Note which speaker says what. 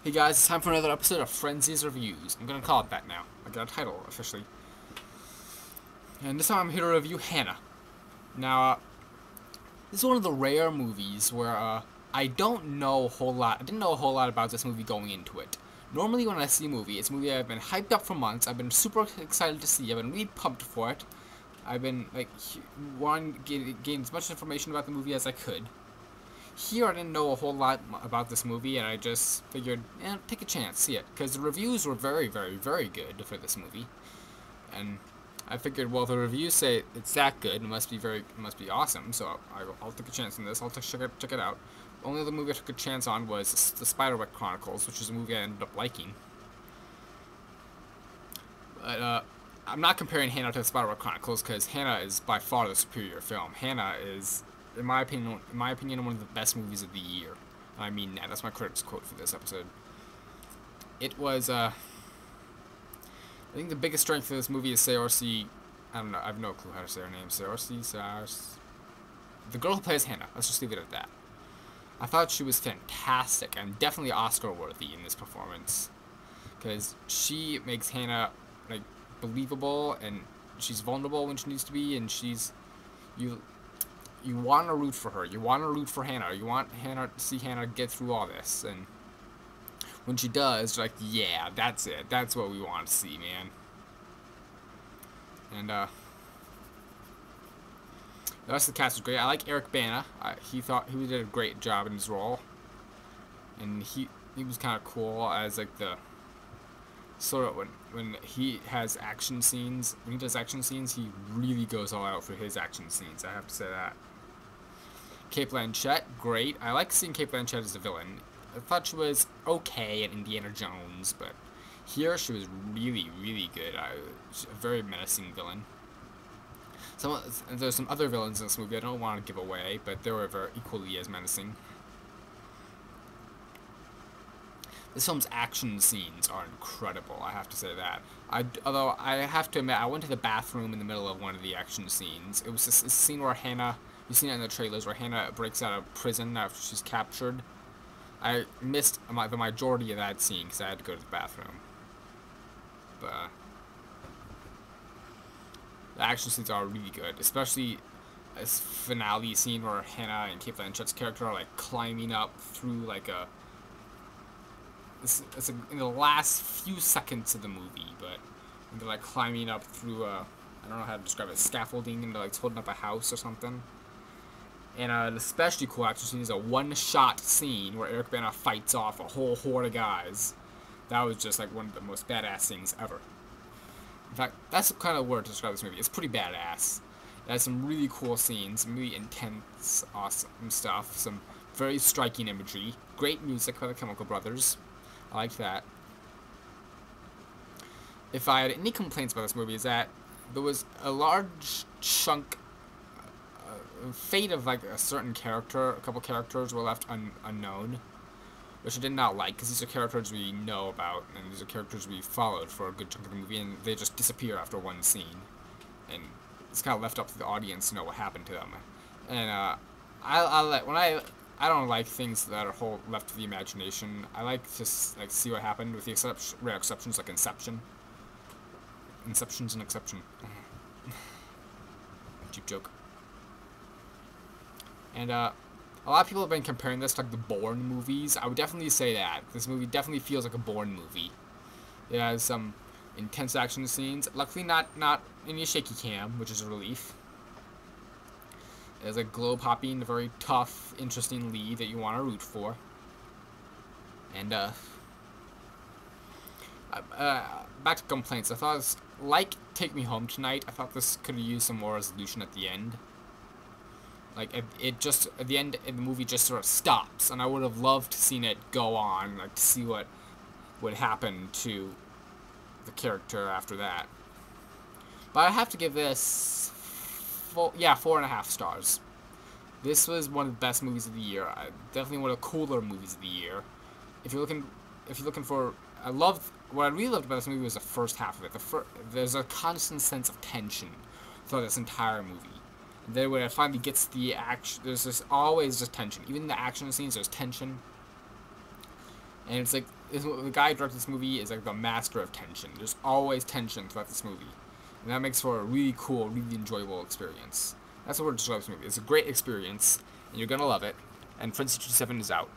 Speaker 1: Hey guys, it's time for another episode of Frenzy's Reviews. I'm gonna call it that now. I got a title officially. And this time I'm here to review Hanna. Now, this is one of the rare movies where I don't know a whole lot. I didn't know a whole lot about this movie going into it. Normally, when I see a movie, it's a movie I've been hyped up for months. I've been super excited to see. I've been really pumped for it. I've been like wanting to gain as much information about the movie as I could. Here, I didn't know a whole lot about this movie, and I just figured, take a chance, see it, because the reviews were very, very, very good for this movie, and I figured, well, the reviews say it's that good, it must be awesome. So I'll take a chance on this. I'll check it out. The only other movie I took a chance on was the Spiderweb Chronicles, which is a movie I ended up liking. But I'm not comparing Hanna to the Spiderweb Chronicles because Hanna is by far the superior film. Hanna is, in my opinion, one of the best movies of the year. I mean that. That's my critics quote for this episode. It was, I think the biggest strength of this movie is Saoirse. I don't know. I have no clue how to say her name. Saoirse. The girl who plays Hanna. Let's just leave it at that. I thought she was fantastic and definitely Oscar-worthy in this performance, because she makes Hanna like believable, and she's vulnerable when she needs to be, and you want to root for her. You want to root for Hanna. You want Hanna to see Hanna get through all this, and when she does, you're like, yeah, that's it. That's what we want to see, man. And the rest of the cast was great. I like Eric Bana. He did a great job in his role, and he was kind of cool as like the sort of when he has action scenes. When he does action scenes, he really goes all out for his action scenes. I have to say that. Cate Blanchett, great. I like seeing Cate Blanchett as a villain. I thought she was okay at Indiana Jones, but here she was really, really good. She's a very menacing villain. There's some other villains in this movie I don't want to give away, but they were equally as menacing. This film's action scenes are incredible, I have to say that. Although I have to admit, I went to the bathroom in the middle of one of the action scenes. It was this scene where Hanna, you've seen it in the trailers, where Hanna breaks out of prison after she's captured. I missed the majority of that scene because I had to go to the bathroom. But the action scenes are really good, especially this finale scene where Hanna and Cate Blanchett's character are like climbing up through like a. It's in the last few seconds of the movie, but they're like climbing up through I don't know how to describe it, scaffolding, and they're like holding up a house or something. And an especially cool action scene is a one-shot scene where Eric Bana fights off a whole horde of guys. That was just like one of the most badass things ever. In fact, that's the kind of word to describe this movie. It's pretty badass. It has some really cool scenes, some really intense, awesome stuff, some very striking imagery, great music by the Chemical Brothers. I liked that. If I had any complaints about this movie, is that there was a large chunk, fate of like a certain character, a couple characters were left unknown, which I did not like, because these are characters we know about, and these are characters we followed for a good chunk of the movie, and they just disappear after one scene, and it's kind of left up to the audience to know what happened to them. And I don't like things that are left to the imagination. I like to see what happened, with the rare exceptions like Inception. Inception's an exception. Cheap joke. And a lot of people have been comparing this to like the Bourne movies. I would definitely say that this movie definitely feels like a Bourne movie. It has some intense action scenes. Luckily, not any shaky cam, which is a relief. It has a globe-hopping, very tough, interesting lead that you want to root for. And, back to complaints. I thought it was, like Take Me Home Tonight, I thought this could have used some more resolution at the end. Like, it just, at the end, the movie just sort of stops, and I would have loved to seen it go on, like, to see what would happen to the character after that. But I have to give this 4.5 stars. This was one of the best movies of the year. Definitely one of the cooler movies of the year. If you're looking for, what I really loved about this movie was the first half of it. There's a constant sense of tension throughout this entire movie. And then when it finally gets the action, there's always just tension. Even in the action scenes, there's tension. And it's like the guy who directed this movie is like the master of tension. There's always tension throughout this movie, and that makes for a really cool, really enjoyable experience. That's what we're describing this movie. It's a great experience, and you're gonna love it. And Frenzy 27 is out.